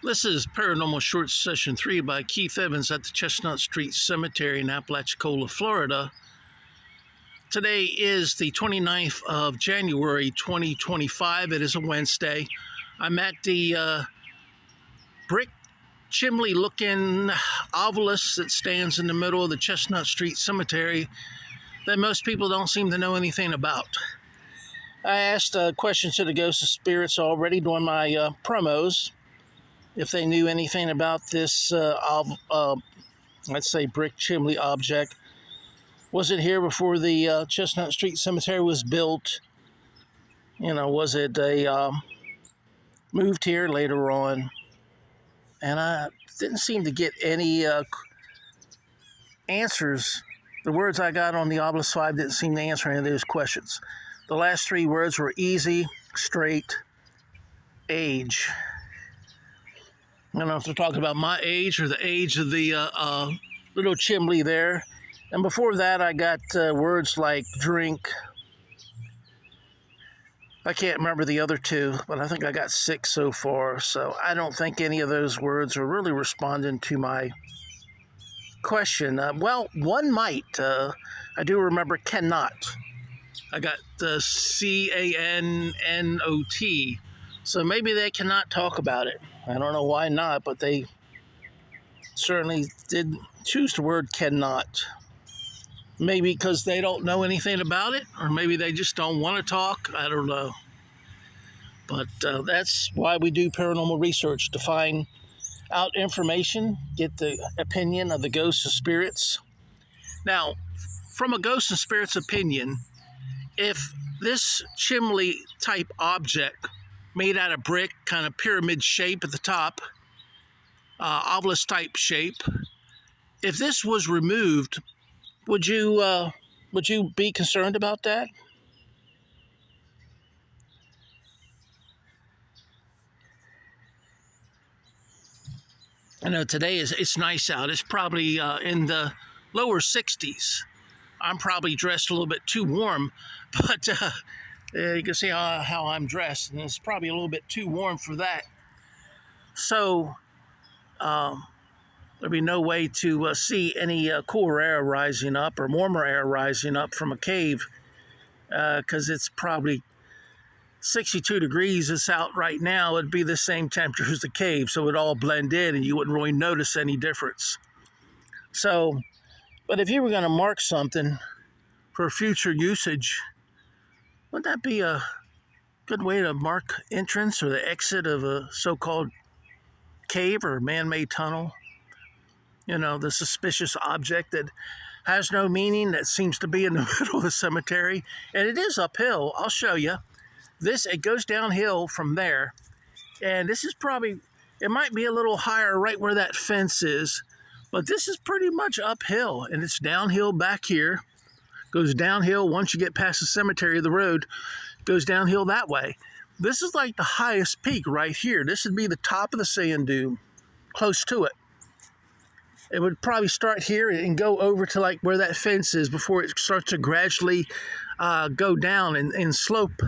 This is Paranormal Short Session 3 by Keith Evans at the Chestnut Street Cemetery in Apalachicola, Florida. Today is the 29th of January 2025. It is a Wednesday. I'm at the brick chimney looking obelisk that stands in the middle of the Chestnut Street Cemetery that most people don't seem to know anything about. I asked questions to the ghosts and spirits already during my promos if they knew anything about this, let's say, brick chimney object. Was it here before the Chestnut Street Cemetery was built? You know, was it moved here later on? And I didn't seem to get any answers. The words I got on the obelisk 5 didn't seem to answer any of those questions. The last 3 words were easy, straight, age. I don't know if they're talking about my age or the age of the little chimney there. And before that, I got words like drink. I can't remember the other 2, but I think I got 6 so far. So I don't think any of those words are really responding to my question. Well, one might. I do remember cannot. I got C-A-N-N-O-T. So maybe they cannot talk about it. I don't know why not, but they certainly did choose the word cannot. Maybe because they don't know anything about it, or maybe they just don't want to talk. I don't know. But that's why we do paranormal research, to find out information, get the opinion of the ghosts and spirits. Now, from a ghost and spirits opinion, if this chimney type object made out of brick, kind of pyramid shape at the top, obelisk type shape, if this was removed, would you be concerned about that? I know today it's nice out. It's probably in the lower 60s. I'm probably dressed a little bit too warm, but you can see how I'm dressed, and it's probably a little bit too warm for that. So there'll be no way to see any cooler air rising up or warmer air rising up from a cave, because it's probably 62 degrees. It's out right now. It'd be the same temperature as the cave, so it'd all blend in and you wouldn't really notice any difference. So, but if you were going to mark something for future usage, wouldn't that be a good way to mark entrance or the exit of a so-called cave or man-made tunnel? You know, the suspicious object that has no meaning, that seems to be in the middle of the cemetery. And it is uphill. I'll show you. It goes downhill from there. And this is probably, it might be a little higher right where that fence is. But this is pretty much uphill. And it's downhill back here. Goes downhill once you get past the cemetery, the road goes downhill that way. This is like the highest peak right here. This would be the top of the sand dune, close to it. It would probably start here and go over to like where that fence is before it starts to gradually go down and slope,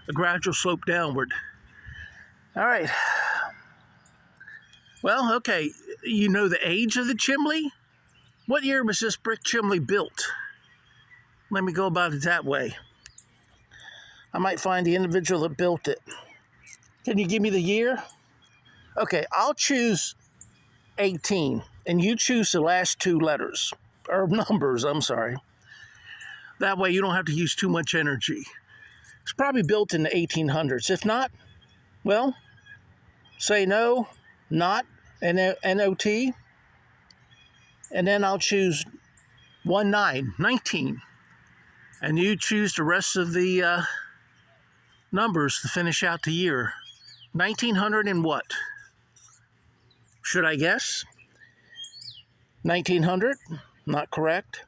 a gradual slope downward. All right. Well, okay, you know the age of the chimney? What year was this brick chimney built? Let me go about it that way. I might find the individual that built it. Can you give me the year? Okay, I'll choose 18, and you choose the last 2 letters, or numbers, I'm sorry. That way you don't have to use too much energy. It's probably built in the 1800s. If not, well, say no, not, N-O-T, and then I'll choose 19, and you choose the rest of the numbers to finish out the year. 1900 and what? Should I guess? 1900, not correct.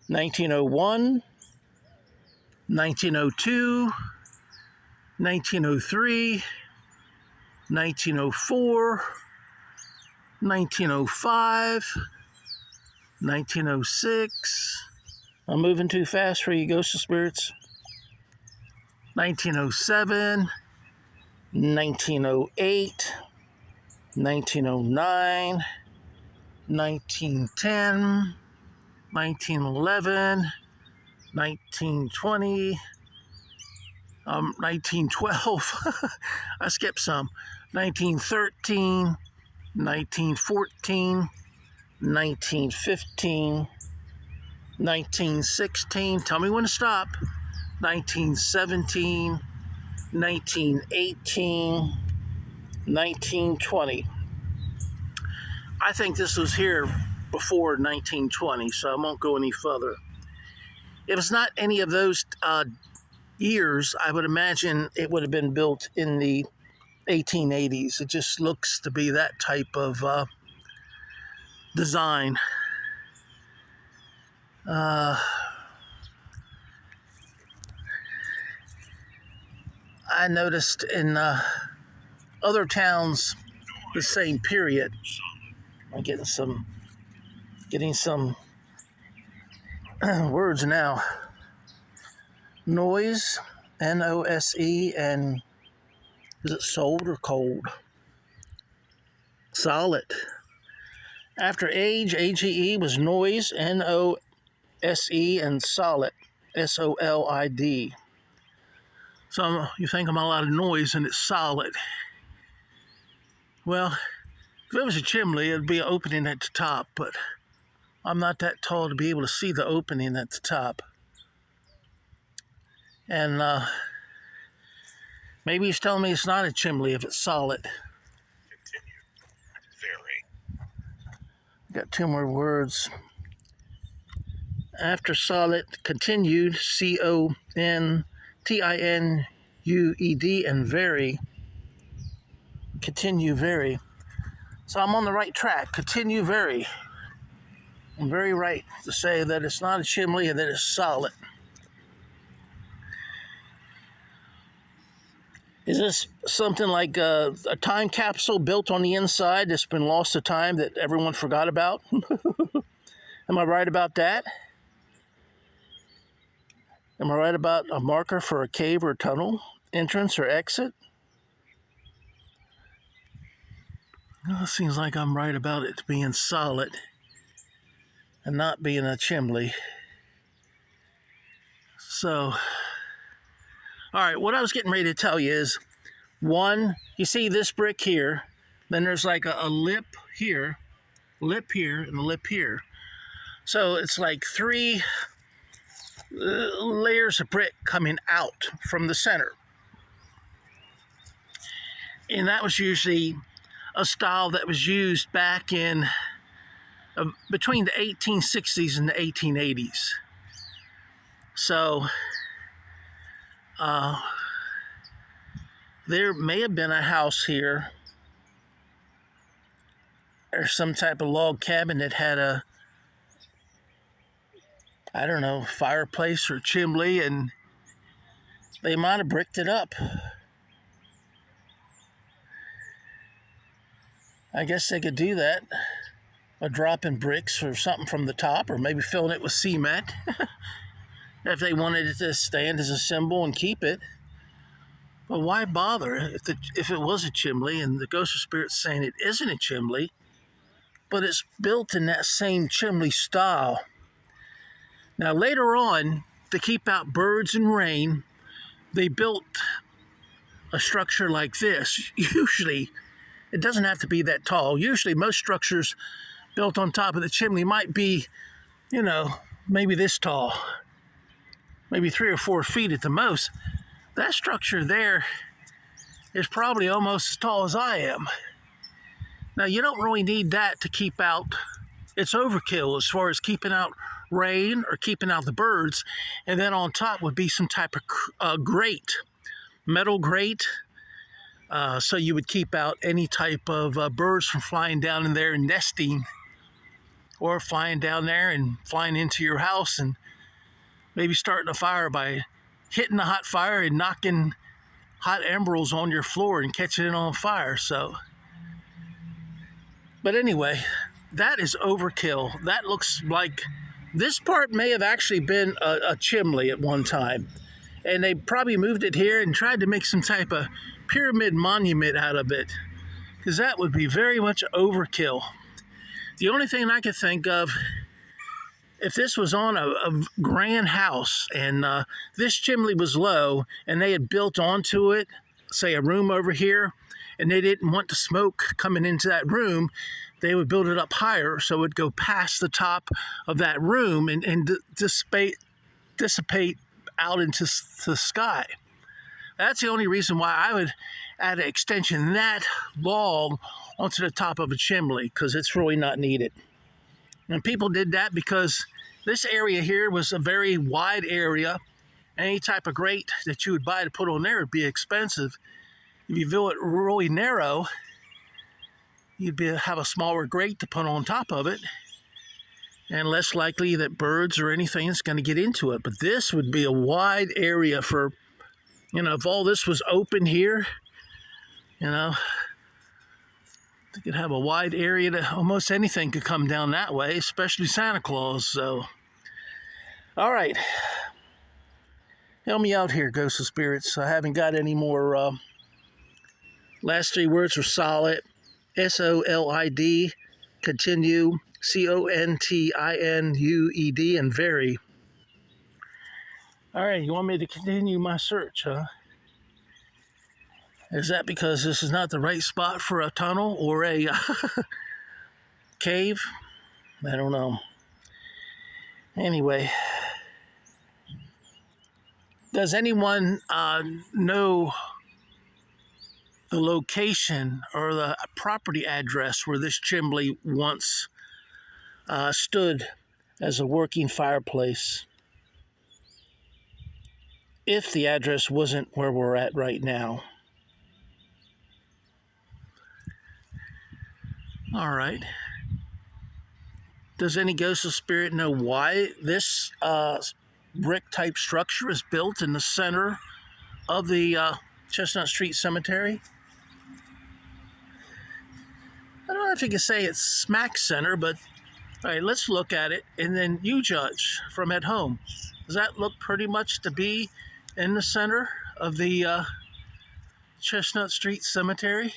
1901, 1902, 1903, 1904, 1905, 1906. I'm moving too fast for you, ghosts and spirits. 1907, 1908, 1909, 1910, 1911, 1920, 1912. I skipped some. 1913, 1914, 1915, 1916. Tell me when to stop. 1917, 1918, 1920. I think this was here before 1920, so I won't go any further. If it's not any of those years, I would imagine it would have been built in the 1880s. It just looks to be that type of design. I noticed in other towns the same period. I'm getting some words now. Noise, N-O-S-E, and is it sold or cold? Solid. After age, A-G-E was noise, N-O-S-E, and solid, S-O-L-I-D. So you think I'm a lot of noise and it's solid. Well, if it was a chimney, it'd be an opening at the top, but I'm not that tall to be able to see the opening at the top. And maybe he's telling me it's not a chimney if it's solid. Continue. Very. Got two more words. After solid, continued, C-O-N-T-I-N-U-E-D, and very. Continue, very. So I'm on the right track. Continue, very. I'm very right to say that it's not a chimney and that it's solid. Is this something like a time capsule built on the inside that's been lost to time that everyone forgot about? Am I right about that? Am I right about a marker for a cave or a tunnel, entrance or exit? Well, it seems like I'm right about it being solid and not being a chimney. So, all right, what I was getting ready to tell you is, one, you see this brick here, then there's like a lip here, and a lip here. So it's like three layers of brick coming out from the center. And that was usually a style that was used back in between the 1860s and the 1880s. So there may have been a house here or some type of log cabin that had a, I don't know, fireplace or chimney, and they might have bricked it up. I guess they could do that, or dropping bricks or something from the top, or maybe filling it with cement if they wanted it to stand as a symbol and keep it. But why bother if it was a chimney and the ghost of spirit's saying it isn't a chimney, but it's built in that same chimney style? Now later on, to keep out birds and rain, they built a structure like this. Usually, it doesn't have to be that tall. Usually most structures built on top of the chimney might be, maybe this tall, maybe 3 or 4 feet at the most. That structure there is probably almost as tall as I am. Now, you don't really need that to keep out. It's overkill as far as keeping out rain or keeping out the birds. And then on top would be some type of grate, metal grate. So you would keep out any type of birds from flying down in there and nesting, or flying down there and flying into your house and maybe starting a fire by hitting the hot fire and knocking hot embers on your floor and catching it on fire. So, but anyway, that is overkill. That looks like this part may have actually been a chimney at one time, and they probably moved it here and tried to make some type of pyramid monument out of it. because that would be very much overkill. The only thing I could think of, if this was on a grand house and this chimney was low and they had built onto it, say a room over here, and they didn't want the smoke coming into that room, they would build it up higher so it would go past the top of that room and dissipate out into the sky. That's the only reason why I would add an extension that long onto the top of a chimney, because it's really not needed. And people did that because this area here was a very wide area. Any type of grate that you would buy to put on there would be expensive. If you build it really narrow, you'd have a smaller grate to put on top of it, and less likely that birds or anything is going to get into it. But this would be a wide area for, if all this was open here, they could have a wide area that almost anything could come down that way, especially Santa Claus. So, all right. Help me out here, ghosts of spirits. I haven't got any more. Last three words are solid. SOLID. Continue. CONTINUED. And very. All right, you want me to continue my search, huh? Is that because this is not the right spot for a tunnel or a cave? I don't know. Anyway, does anyone know the location or the property address where this chimney once stood as a working fireplace? If the address wasn't where we're at right now. All right. Does any ghost or spirit know why this brick-type structure is built in the center of the Chestnut Street Cemetery? I don't know if you can say it's smack center, but all right, let's look at it, and then you judge from at home. Does that look pretty much to be in the center of the Chestnut Street Cemetery?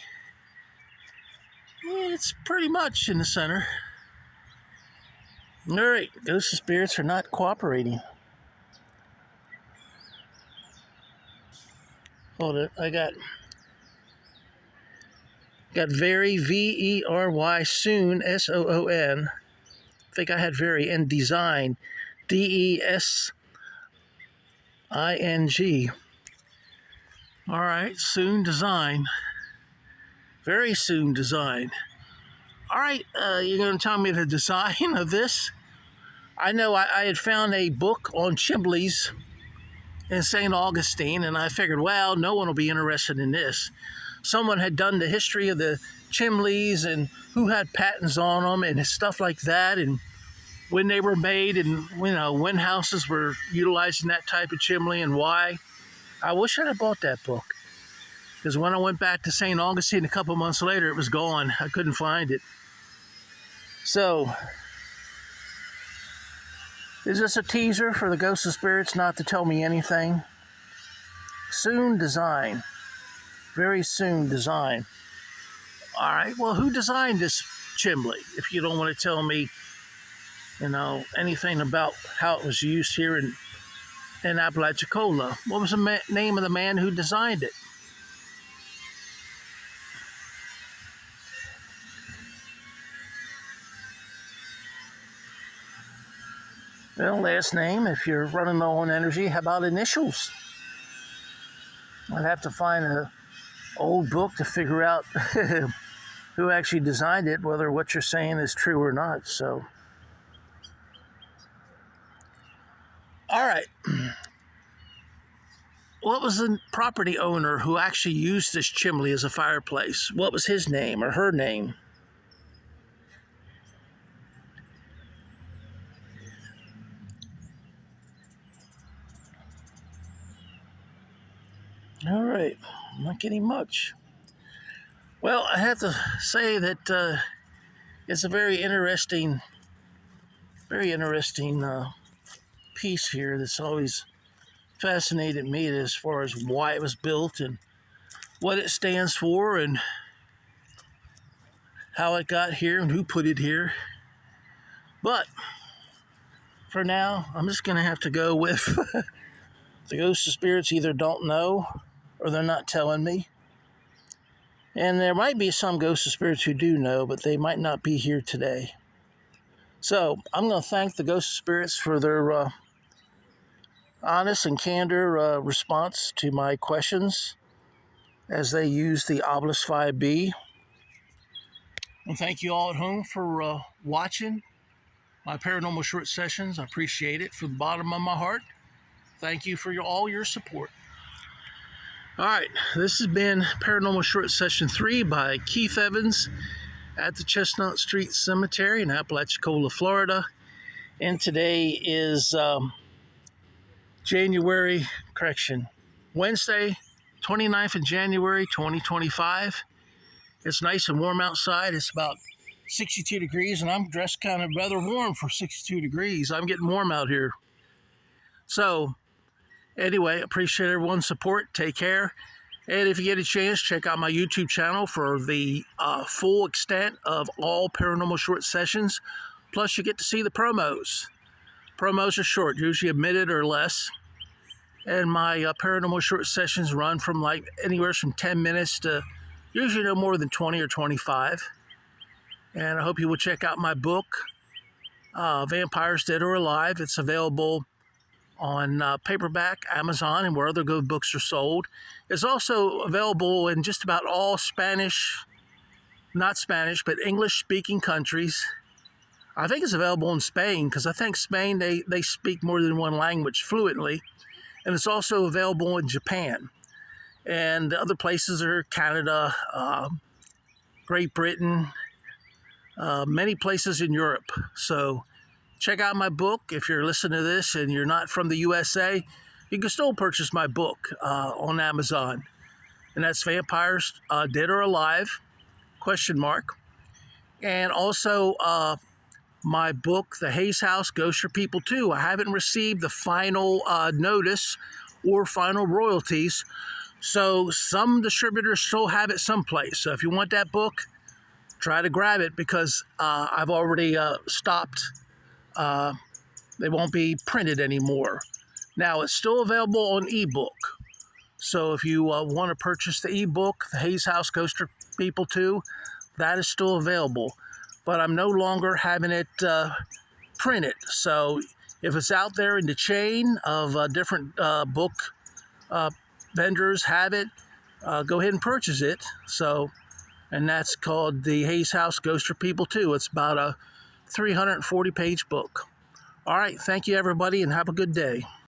Yeah, it's pretty much in the center. All right, ghosts and spirits are not cooperating. Hold it, I got very, VERY, soon, SOON. I think I had very, and design, DESING. All right, soon design. Very soon design. All right, you're going to tell me the design of this? I know I had found a book on chimneys in St. Augustine, and I figured, well, no one will be interested in this. Someone had done the history of the chimneys and who had patents on them and stuff like that, and when they were made, and when houses were utilizing that type of chimney and why. I wish I'd have bought that book, because when I went back to St. Augustine a couple months later, it was gone. I couldn't find it. So, is this a teaser for the ghosts and spirits not to tell me anything? Soon design. Very soon design. All right, well, who designed this chimney? If you don't want to tell me, anything about how it was used here in Apalachicola. What was the name of the man who designed it? Well, last name, if you're running low on energy, how about initials? I'd have to find an old book to figure out who actually designed it, whether what you're saying is true or not. So, all right. What was the property owner who actually used this chimney as a fireplace? What was his name or her name? All right, not getting much. Well, I have to say that it's a very interesting piece here that's always fascinated me as far as why it was built and what it stands for, and how it got here and who put it here. But for now, I'm just going to have to go with the ghosts of spirits either don't know or they're not telling me. And there might be some ghosts of spirits who do know, but they might not be here today. So I'm going to thank the ghosts of spirits for their honest and candor response to my questions as they use the Obelisk 5B. And thank you all at home for watching my paranormal short sessions. I appreciate it from the bottom of my heart. Thank you for all your support. All right, this has been Paranormal Short Session 3 by Keith Evans at the Chestnut Street Cemetery in Apalachicola, Florida. And today is Wednesday, 29th of January, 2025. It's nice and warm outside. It's about 62 degrees, and I'm dressed kind of rather warm for 62 degrees. I'm getting warm out here. So, anyway, appreciate everyone's support. Take care. And if you get a chance, check out my YouTube channel for the full extent of all paranormal short sessions. Plus, you get to see the promos. Promos are short, usually a minute or less. And my paranormal short sessions run from like anywhere from 10 minutes to usually no more than 20 or 25. And I hope you will check out my book, Vampires Dead or Alive. It's available on paperback, Amazon, and where other good books are sold. It's also available in just about all not Spanish, but English-speaking countries. I think it's available in Spain, because I think Spain, they speak more than one language fluently. And it's also available in Japan. And the other places are Canada, Great Britain, many places in Europe. So check out my book. If you're listening to this and you're not from the USA, you can still purchase my book on Amazon. And that's Vampires Dead or Alive, ? And also my book, The Hayes House Ghosts for People Too. I haven't received the final notice or final royalties. So some distributors still have it someplace. So if you want that book, try to grab it, because I've already stopped. They won't be printed anymore. Now, it's still available on ebook. So if you want to purchase the ebook, The Hayes House Ghost for People Too, that is still available. But I'm no longer having it printed. So if it's out there in the chain of different book vendors have it, go ahead and purchase it. So, and that's called The Hayes House Ghost for People Too. It's about a 340-page book. All right, thank you, everybody, and have a good day.